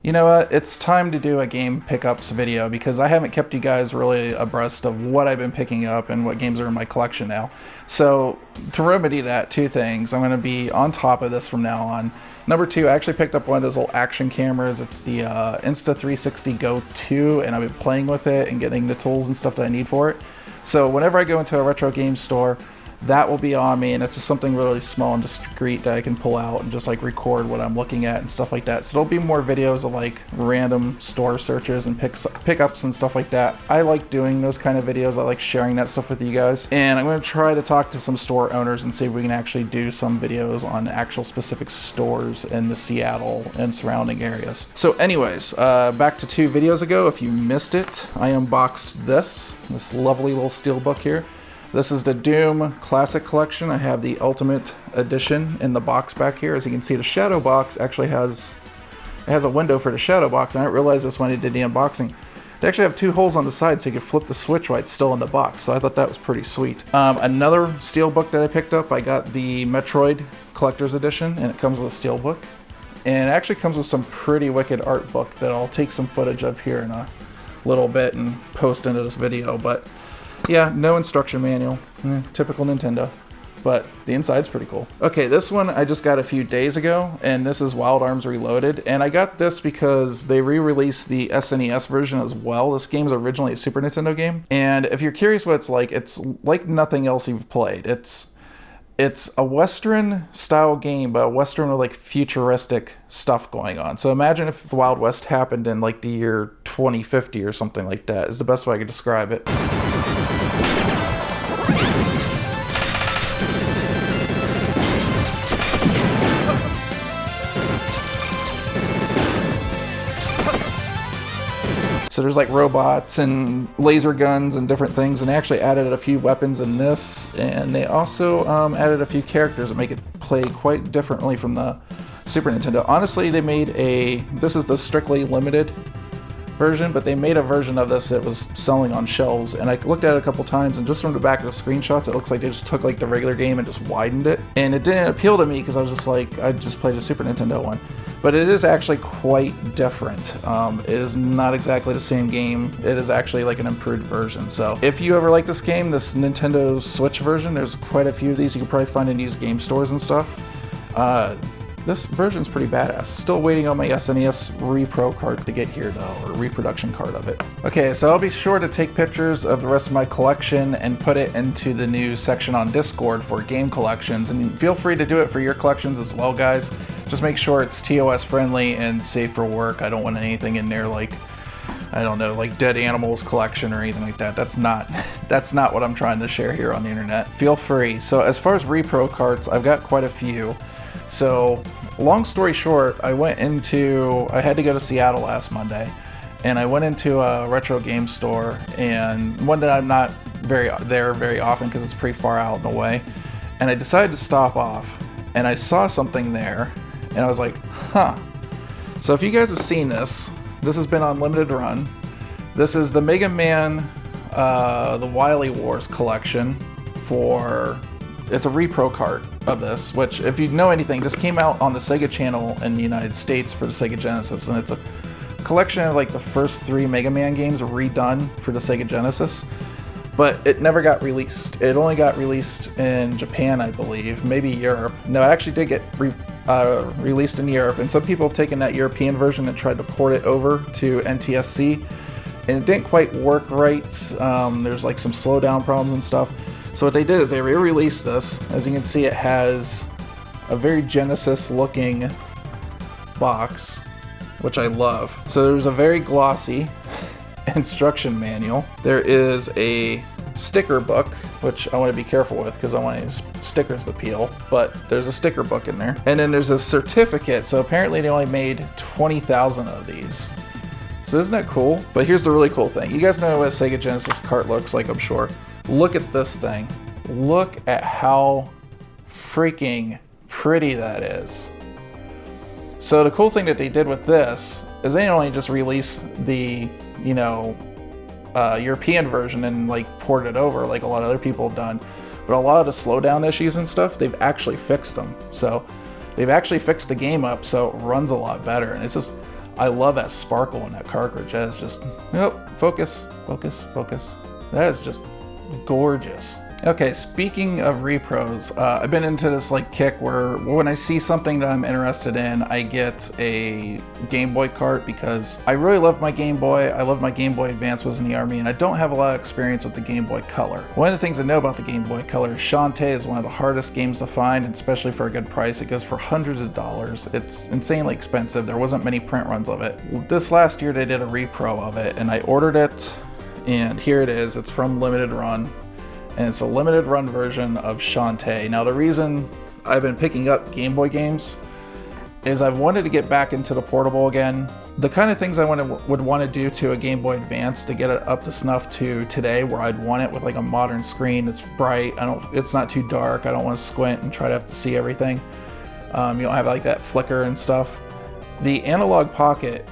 You know what? It's time to do a game pickups video because I haven't kept you guys really abreast of what I've been picking up and what games are in my collection now. So to remedy that, two things. I'm going to be on top of this from now on. Number two, I actually picked up one of those little action cameras. It's the Insta360 Go 2, and I've been playing with it and getting the tools and stuff that I need for it. So whenever I go into a retro game store, that will be on me, and it's just something really small and discreet that I can pull out and just like record what I'm looking at and stuff like that. So there'll be more videos of like random store searches and pickups and stuff like that. I like doing those kind of videos. I like sharing that stuff with you guys, and I'm going to try to talk to some store owners and see if we can actually do some videos on actual specific stores in the Seattle and surrounding areas. So anyways, back to 2 videos ago, if you missed it, I unboxed this lovely little steel book here. This is the Doom Classic Collection. I have the Ultimate Edition in the box back here. As you can see, the shadow box actually has a window for the shadow box, and I didn't realize this when I did the unboxing. They actually have 2 holes on the side so you can flip the switch while it's still in the box, so I thought that was pretty sweet. Another steel book that I picked up, I got the Metroid Collector's Edition, and it comes with a steel book. And it actually comes with some pretty wicked art book that I'll take some footage of here in a little bit and post into this video, but yeah, no instruction manual. Typical Nintendo. But the inside's pretty cool. Okay, this one I just got a few days ago, and this is Wild Arms Reloaded. And I got this because they re-released the SNES version as well. This game's originally a Super Nintendo game. And if you're curious what it's like nothing else you've played. It's a Western style game, but a Western with like futuristic stuff going on. So imagine if the Wild West happened in like the year 2050 or something like that, is the best way I could describe it. So there's like robots and laser guns and different things, and they actually added a few weapons in this, and they also added a few characters that make it play quite differently from the Super Nintendo. Honestly, they made this is the strictly limited version, but they made a version of this that was selling on shelves, and I looked at it a couple times, and just from the back of the screenshots it looks like they just took like the regular game and just widened it, and it didn't appeal to me because I was just like, I just played a Super Nintendo one. But it is actually quite different. It is not exactly the same game. It is actually like an improved version. So if you ever like this game, this Nintendo Switch version, there's quite a few of these you can probably find in used game stores and stuff. This version's pretty badass. Still waiting on my SNES repro card to get here though, or reproduction card of it. Okay, so I'll be sure to take pictures of the rest of my collection and put it into the new section on Discord for game collections, and feel free to do it for your collections as well, guys. Just make sure it's TOS friendly and safe for work. I don't want anything in there like, I don't know, like dead animals collection or anything like that. That's not what I'm trying to share here on the internet. Feel free. So as far as repro cards, I've got quite a few. So long story short, I had to go to Seattle last Monday, and I went into a retro game store, and one that I'm not very often because it's pretty far out in the way, and I decided to stop off, and I saw something there, and I was like, huh. So if you guys have seen this has been on limited run. This is the Mega Man the Wily Wars collection it's a repro cart of this, which if you know anything, this came out on the Sega Channel in the United States for the Sega Genesis, and it's a collection of like the first 3 Mega Man games redone for the Sega Genesis, but it never got released. It only got released in Japan, I believe, maybe Europe. No, it actually did get released in Europe, and some people have taken that European version and tried to port it over to NTSC, and it didn't quite work right. There's like some slowdown problems and stuff. So what they did is they re-released this. As you can see, it has a very Genesis looking box, which I love. So there's a very glossy instruction manual. There is a sticker book, which I want to be careful with because I want any stickers to peel, but there's a sticker book in there. And then there's a certificate. So apparently they only made 20,000 of these. So isn't that cool? But here's the really cool thing. You guys know what a Sega Genesis cart looks like, I'm sure. Look at this thing. Look at how freaking pretty that is. So the cool thing that they did with this is they didn't only just release the, European version and like port it over like a lot of other people have done, but a lot of the slowdown issues and stuff, they've actually fixed them. So they've actually fixed the game up so it runs a lot better, and it's just, I love that sparkle in that cartridge. That is just, oh, focus, focus, focus. That is just gorgeous. Okay, speaking of repros, I've been into this like kick where when I see something that I'm interested in, I get a Game Boy cart because I really love my Game Boy. I love my Game Boy Advance was in the Army, and I don't have a lot of experience with the Game Boy Color. One of the things I know about the Game Boy Color is Shantae is one of the hardest games to find, and especially for a good price. It goes for hundreds of dollars. It's insanely expensive. There wasn't many print runs of it. This last year they did a repro of it, and I ordered it, and here it is. It's from Limited Run. And it's a limited run version of Shantae. Now the reason I've been picking up Game Boy games is I've wanted to get back into the portable again. The kind of things I would want to do to a Game Boy Advance to get it up to snuff to today, where I'd want it with like a modern screen. It's bright. It's not too dark. I don't want to squint and try to have to see everything. You don't have like that flicker and stuff. The Analog Pocket,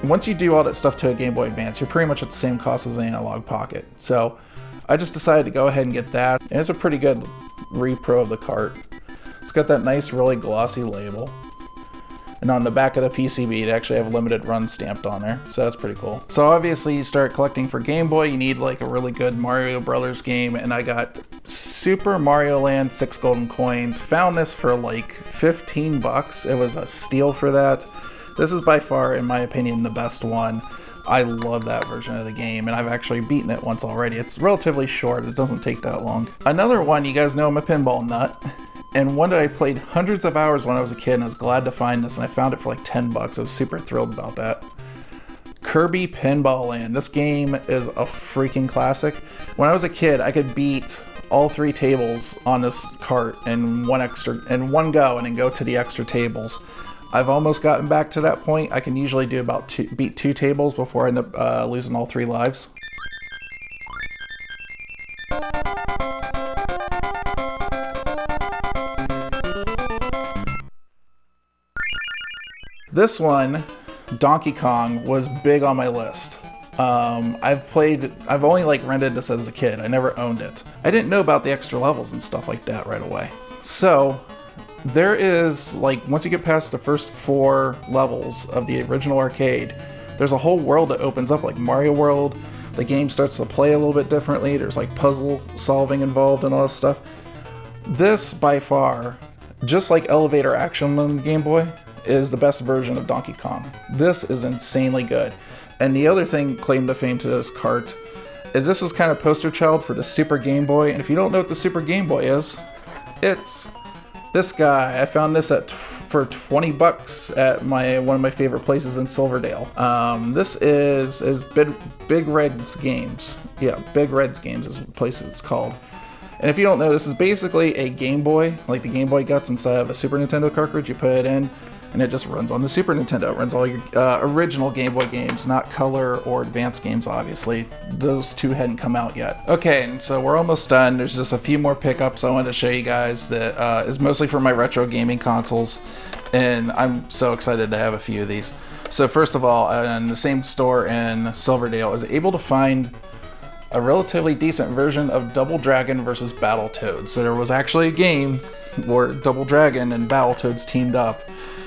once you do all that stuff to a Game Boy Advance, you're pretty much at the same cost as an Analog Pocket. So I just decided to go ahead and get that. And it's a pretty good repro of the cart. It's got that nice, really glossy label. And on the back of the PCB, they actually have Limited Run stamped on there. So that's pretty cool. So obviously you start collecting for Game Boy, you need like a really good Mario Brothers game. And I got Super Mario Land 6 golden coins. Found this for like 15 bucks. It was a steal for that. This is by far, in my opinion, the best one. I love that version of the game, and I've actually beaten it once already. It's relatively short, it doesn't take that long. Another one, you guys know I'm a pinball nut, and one that I played hundreds of hours when I was a kid, and I was glad to find this, and I found it for like 10 bucks. I was super thrilled about that. Kirby Pinball Land. This game is a freaking classic. When I was a kid, I could beat all 3 tables on this cart in one go, and then go to the extra tables. I've almost gotten back to that point. I can usually do about beat 2 tables before I end up losing all 3 lives. This one, Donkey Kong, was big on my list. I've only like rented this as a kid. I never owned it. I didn't know about the extra levels and stuff like that right away. So there is, like, once you get past the first 4 levels of the original arcade, there's a whole world that opens up, like Mario World. The game starts to play a little bit differently. There's like puzzle solving involved and all this stuff. This, by far, just like Elevator Action on the Game Boy, is the best version of Donkey Kong. This is insanely good. And the other thing claim to fame to this cart is this was kind of poster child for the Super Game Boy. And if you don't know what the Super Game Boy is, it's this guy. I found this for 20 bucks at one of my favorite places in Silverdale. This is Big Red's Games. Yeah, Big Red's Games is the place it's called. And if you don't know, this is basically a Game Boy, like the Game Boy guts inside of a Super Nintendo cartridge. You put it in, and it just runs on the Super Nintendo. It runs all your original Game Boy games, not color or advanced games, obviously. Those 2 hadn't come out yet. Okay, and so we're almost done. There's just a few more pickups I wanted to show you guys that is mostly for my retro gaming consoles, and I'm so excited to have a few of these. So first of all, in the same store in Silverdale, I was able to find a relatively decent version of Double Dragon versus Battletoads. So there was actually a game where Double Dragon and Battletoads teamed up.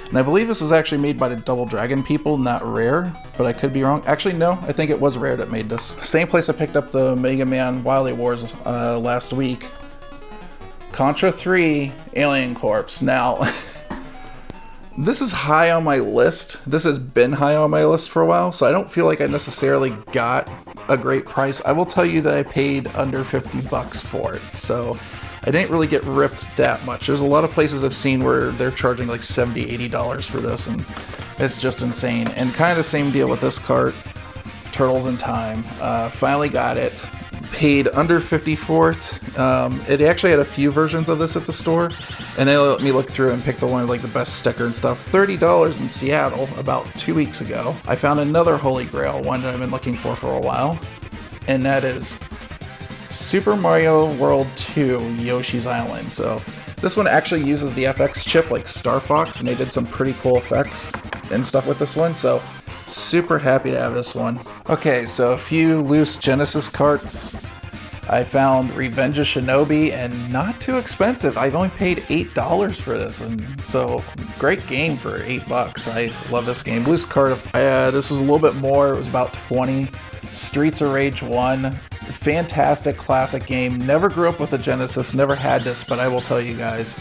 And I believe this was actually made by the Double Dragon people, not Rare, but I could be wrong. Actually, no, I think it was Rare that made this. Same place I picked up the Mega Man Wily Wars last week. Contra 3 Alien Corps. Now, this is high on my list. This has been high on my list for a while, so I don't feel like I necessarily got a great price. I will tell you that I paid under 50 bucks for it, so I didn't really get ripped that much. There's a lot of places I've seen where they're charging like $70, $80 for this, and it's just insane. And kind of the same deal with this cart, Turtles in Time. Finally got it. Paid under 50 for it. It actually had a few versions of this at the store, and they let me look through and pick the one with like the best sticker and stuff. $30 in Seattle about 2 weeks ago. I found another Holy Grail, one that I've been looking for a while, and that is Super Mario World 2 Yoshi's Island. So this one actually uses the FX chip like Star Fox, and they did some pretty cool effects and stuff with this one, so super happy to have this one. Okay, so a few loose Genesis carts. I found Revenge of Shinobi, and not too expensive. I've only paid $8 for this, and so great game for $8. I love this game. Loose Card of this was a little bit more. It was about 20. Streets of Rage 1, fantastic classic game. Never grew up with a Genesis, never had this, but I will tell you guys,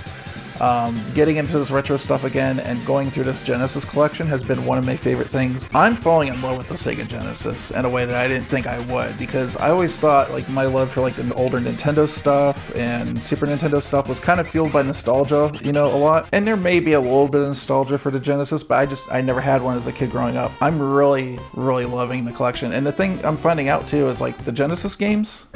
getting into this retro stuff again and going through this Genesis collection has been one of my favorite things. I'm falling in love with the Sega Genesis in a way that I didn't think I would, because I always thought like my love for like the older Nintendo stuff and Super Nintendo stuff was kind of fueled by nostalgia, you know, a lot. And there may be a little bit of nostalgia for the Genesis, but I never had one as a kid growing up. I'm really loving the collection. And the thing I'm finding out too is like the Genesis games,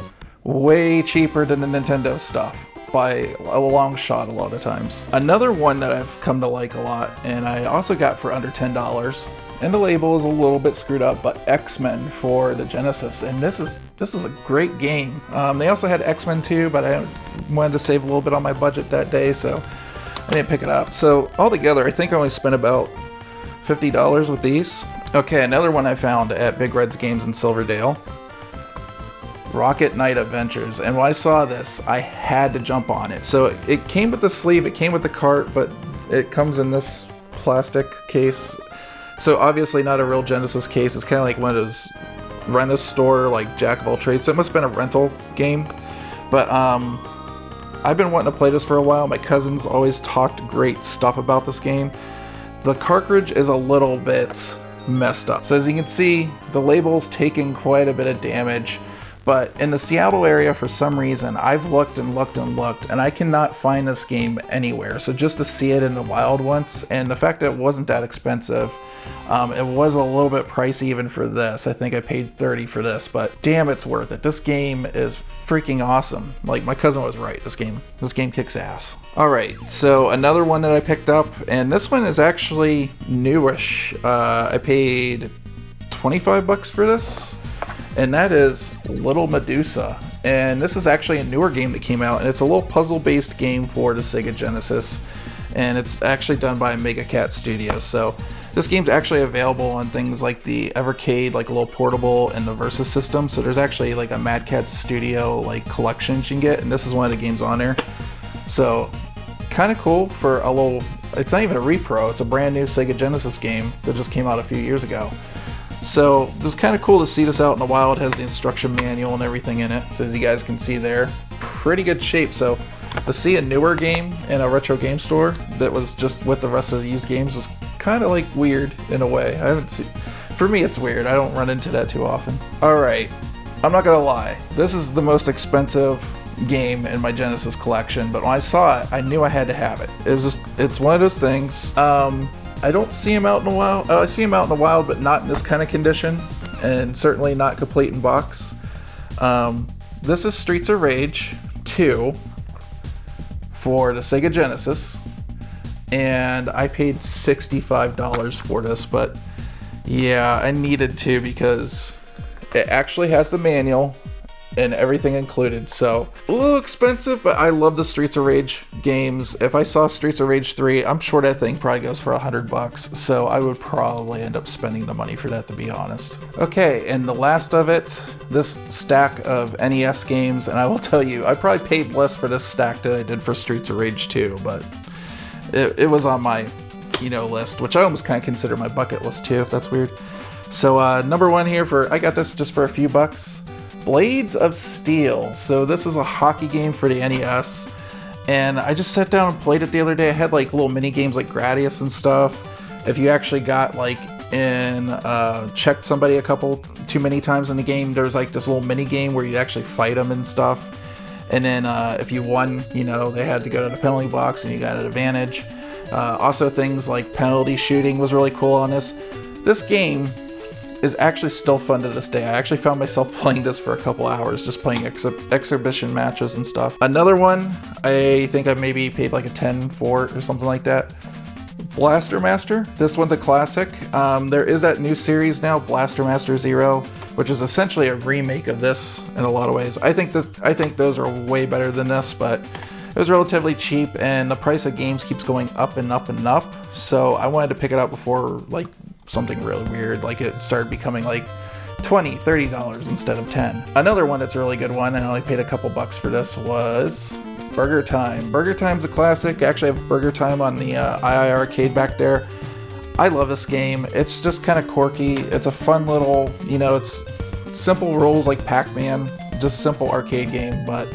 way cheaper than the Nintendo stuff. By a long shot a lot of times. Another one that I've come to like a lot, and I also got for under $10, and the label is a little bit screwed up, but X-Men for the Genesis, and this is a great game. They also had X-Men 2, but I wanted to save a little bit on my budget that day, so I didn't pick it up. So altogether, I think I only spent about $50 with these. Okay, another one I found at Big Red's Games in Silverdale. Rocket Knight Adventures, and when I saw this, I had to jump on it. So it came with the sleeve, it came with the cart, but it comes in this plastic case. So obviously not a real Genesis case. It's kind of like one of those rent-a-store, like Jack of all trades. So it must have been a rental game. But I've been wanting to play this for a while. My cousins always talked great stuff about this game. The cartridge is a little bit messed up. So as you can see, the label's taking quite a bit of damage. But in the Seattle area, for some reason, I've looked and looked and looked, and I cannot find this game anywhere. So just to see it in the wild once, and the fact that it wasn't that expensive, it was a little bit pricey even for this. I think I paid $30 for this, but damn, it's worth it. This game is freaking awesome. Like, my cousin was right. This game kicks ass. All right, so another one that I picked up, and this one is actually newish. I paid $25 for this. And that is Little Medusa. And this is actually a newer game that came out, and it's a little puzzle-based game for the Sega Genesis. And it's actually done by Mega Cat Studios. So this game's actually available on things like the Evercade, like a little portable, and the Versus system. So there's actually like a Mad Cat Studio like collection you can get, and this is one of the games on there. So kind of cool for a little. It's not even a repro. It's a brand new Sega Genesis game that just came out a few years ago. So it was kind of cool to see this out in the wild. It has the instruction manual and everything in it. So as you guys can see there, pretty good shape. So to see a newer game in a retro game store that was just with the rest of the used games was kind of like weird in a way. I haven't seen. For me, it's weird. I don't run into that too often. All right, I'm not gonna lie. This is the most expensive game in my Genesis collection, but when I saw it, I knew I had to have it. It's one of those things. I don't see him out in the wild. I see him out in the wild, but not in this kind of condition, and certainly not complete in box. This is Streets of Rage 2 for the Sega Genesis, and I paid $65 for this, but yeah, I needed to because it actually has the manual and everything included. So a little expensive, but I love the Streets of Rage games. If I saw Streets of Rage 3, I'm sure that thing probably goes for $100, so I would probably end up spending the money for that, to be honest. Okay, and the last of it, this stack of NES games, and I will tell you, I probably paid less for this stack than I did for Streets of Rage 2, but it was on my, list, which I almost kind of consider my bucket list too, if that's weird. So number one here, I got this just for a few bucks. Blades of Steel. So this was a hockey game for the NES, and I just sat down and played it the other day. I had like little mini games like Gradius and stuff. If you actually got like checked somebody too many times in the game, there was like this little mini game where you'd actually fight them and stuff. And then if you won, they had to go to the penalty box and you got an advantage. Also things like penalty shooting was really cool on this. This game is actually still fun to this day. I actually found myself playing this for a couple hours, just playing exhibition matches and stuff. Another one, I think I maybe paid like a 10 for it or something like that. Blaster Master. This one's a classic. There is that new series now, Blaster Master Zero, which is essentially a remake of this in a lot of ways. I think those are way better than this, but it was relatively cheap, and the price of games keeps going up and up and up. So I wanted to pick it up before like something really weird, like it started becoming like $20, $30 instead of 10. Another one that's a really good one, and I only paid a couple bucks for this, was Burger Time. Burger Time's a classic. I actually have Burger Time on the II arcade back there. I love this game. It's just kind of quirky. It's a fun little, you know, it's simple rules like Pac-Man, just simple arcade game, but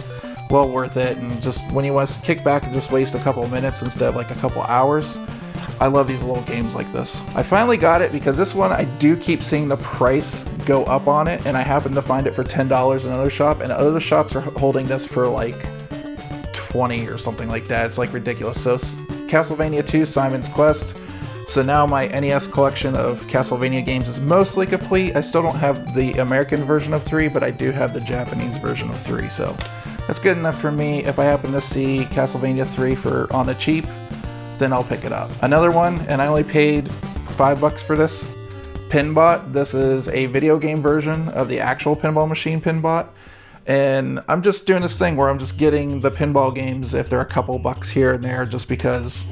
well worth it. And just when you want to kick back and just waste a couple of minutes instead of like a couple hours, I love these little games like this. I finally got it because this one I do keep seeing the price go up on it, and I happen to find it for $10 in another shop, and other shops are holding this for like 20 or something like that. It's like ridiculous. So Castlevania 2 Simon's Quest. So now my NES collection of Castlevania games is mostly complete. I still don't have the American version of 3, but I do have the Japanese version of 3, so that's good enough for me. If I happen to see Castlevania 3 for on the cheap, then I'll pick it up. Another one, and I only paid $5 for this, Pinbot. This is a video game version of the actual pinball machine Pinbot. And I'm just doing this thing where I'm just getting the pinball games if they're a couple bucks here and there, just because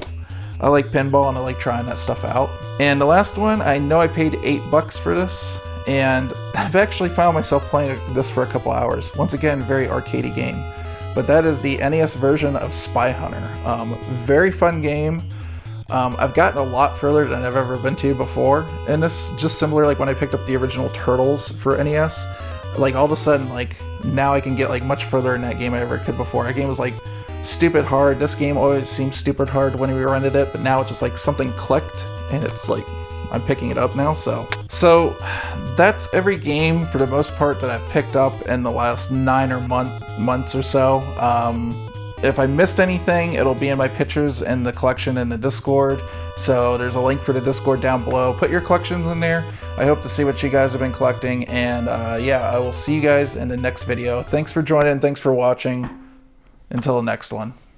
I like pinball and I like trying that stuff out. And the last one, I know I paid $8 for this, and I've actually found myself playing this for a couple hours. Once again, very arcadey game. But that is the NES version of Spy Hunter. Very fun game. I've gotten a lot further than I've ever been to before. And this just similar like when I picked up the original Turtles for NES. Like all of a sudden, like now I can get like much further in that game than I ever could before. That game was like stupid hard. This game always seemed stupid hard when we rented it, but now it's just like something clicked and it's like I'm picking it up now. So that's every game for the most part that I've picked up in the last 9 or months or so. If I missed anything, it'll be in my pictures in the collection in the Discord. So there's a link for the Discord down below. Put your collections in there. I hope to see what you guys have been collecting, and yeah, I will see you guys in the next video. Thanks for joining, thanks for watching. Until the next one.